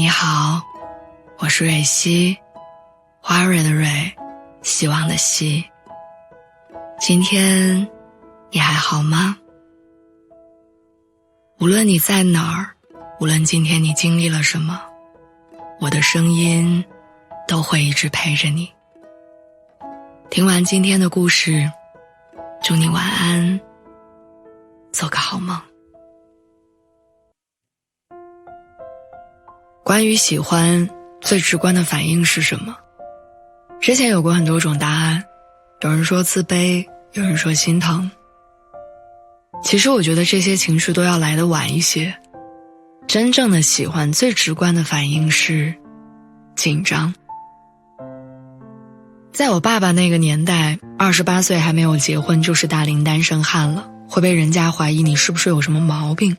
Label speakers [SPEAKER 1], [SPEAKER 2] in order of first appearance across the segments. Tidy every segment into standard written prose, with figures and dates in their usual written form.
[SPEAKER 1] 好，我是蕊希，花蕊的蕊，希望的希。今天你还好吗？无论你在哪儿，无论今天你经历了什么，我的声音都会一直陪着你。听完今天的故事，祝你晚安，做个好梦。关于喜欢，最直观的反应是什么？之前有过很多种答案，有人说自卑，有人说心疼。其实我觉得这些情绪都要来得晚一些。真正的喜欢，最直观的反应是紧张。在我爸爸那个年代，28岁还没有结婚就是大龄单身汉了，会被人家怀疑你是不是有什么毛病。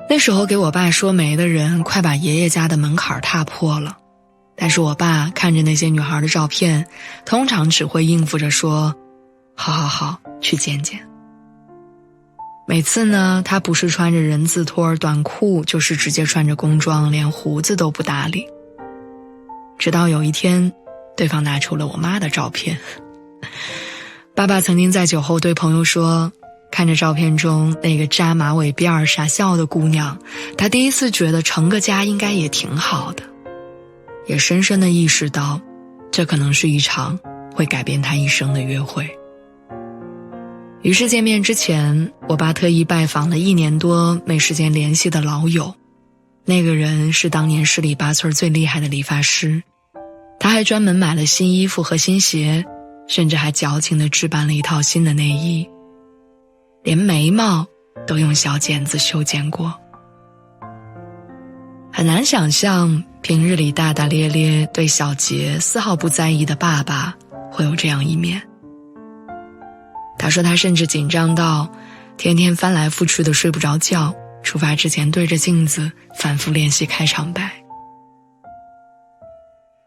[SPEAKER 1] 那时候给我爸说媒的人快把爷爷家的门槛踏破了，但是我爸看着那些女孩的照片，通常只会应付着说好，去见见。每次呢，他不是穿着人字拖短裤，就是直接穿着工装，连胡子都不搭理。直到有一天，对方拿出了我妈的照片。爸爸曾经在酒后对朋友说，看着照片中那个扎马尾辫傻笑的姑娘，他第一次觉得成个家应该也挺好的，也深深地意识到，这可能是一场会改变他一生的约会。于是见面之前，我爸特意拜访了1年多没时间联系的老友，那个人是当年十里八村最厉害的理发师，他还专门买了新衣服和新鞋，甚至还矫情地置办了一套新的内衣，连眉毛都用小剪子修剪过。很难想象平日里大大咧咧对小节丝毫不在意的爸爸会有这样一面。他说他甚至紧张到天天翻来覆去的睡不着觉，出发之前对着镜子反复练习开场白。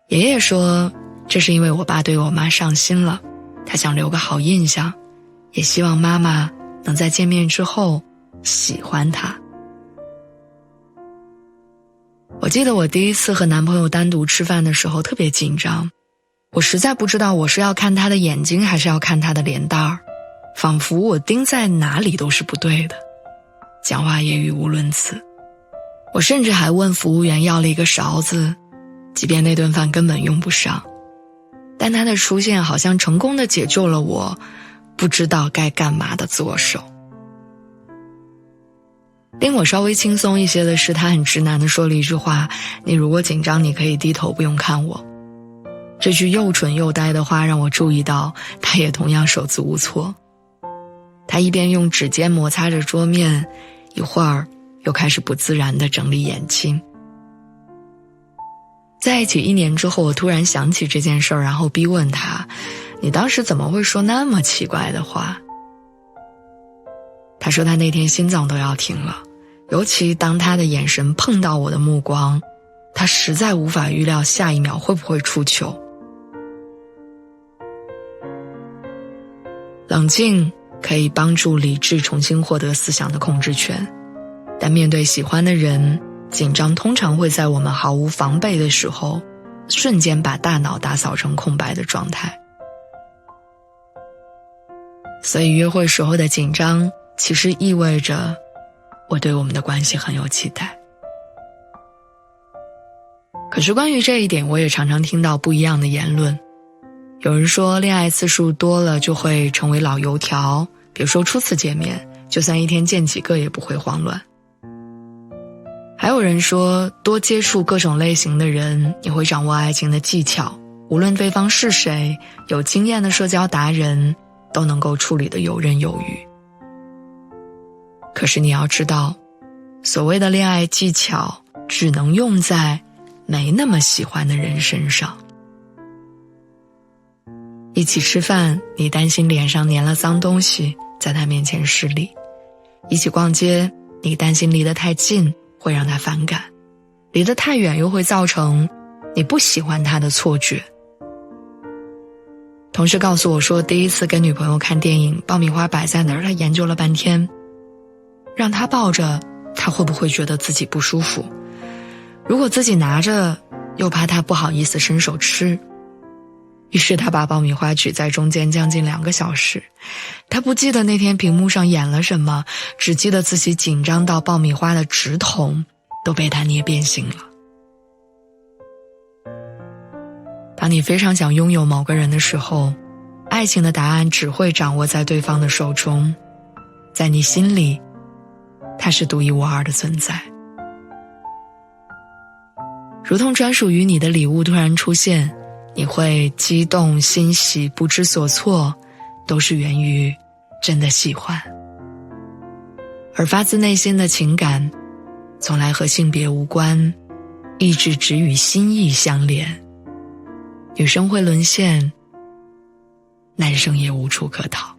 [SPEAKER 1] 爷爷说，这是因为我爸对我妈上心了，他想留个好印象，也希望妈妈能在见面之后喜欢他。我记得我第一次和男朋友单独吃饭的时候特别紧张，我实在不知道我是要看他的眼睛还是要看他的脸蛋儿，仿佛我盯在哪里都是不对的，讲话也语无伦次。我甚至还问服务员要了一个勺子，即便那顿饭根本用不上，但他的出现好像成功地解救了我不知道该干嘛的左手。令我稍微轻松一些的是，他很直男地说了一句话，你如果紧张你可以低头不用看我。这句又蠢又呆的话让我注意到他也同样手足无措。他一边用指尖摩擦着桌面，一会儿又开始不自然地整理眼睛。在一起1年之后，我突然想起这件事儿，然后逼问他，你当时怎么会说那么奇怪的话？他说他那天心脏都要停了，尤其当他的眼神碰到我的目光，他实在无法预料下一秒会不会出糗。冷静可以帮助理智重新获得思想的控制权，但面对喜欢的人，紧张通常会在我们毫无防备的时候，瞬间把大脑打扫成空白的状态。所以约会时候的紧张，其实意味着我对我们的关系很有期待。可是关于这一点，我也常常听到不一样的言论。有人说恋爱次数多了就会成为老油条，比如说初次见面，就算一天见几个也不会慌乱。还有人说多接触各种类型的人，你会掌握爱情的技巧，无论对方是谁，有经验的社交达人都能够处理得游刃有余。可是你要知道，所谓的恋爱技巧只能用在没那么喜欢的人身上。一起吃饭，你担心脸上粘了脏东西在他面前失礼；一起逛街，你担心离得太近会让他反感，离得太远又会造成你不喜欢他的错觉。同事告诉我说，第一次跟女朋友看电影，爆米花摆在那儿，他研究了半天，让他抱着，他会不会觉得自己不舒服？如果自己拿着，又怕他不好意思伸手吃，于是他把爆米花举在中间将近2个小时。他不记得那天屏幕上演了什么，只记得自己紧张到爆米花的纸筒都被他捏变形了。当你非常想拥有某个人的时候，爱情的答案只会掌握在对方的手中，在你心里，他是独一无二的存在。如同专属于你的礼物突然出现，你会激动、欣喜、不知所措，都是源于真的喜欢。而发自内心的情感，从来和性别无关，一直只与心意相连。女生会沦陷，男生也无处可逃。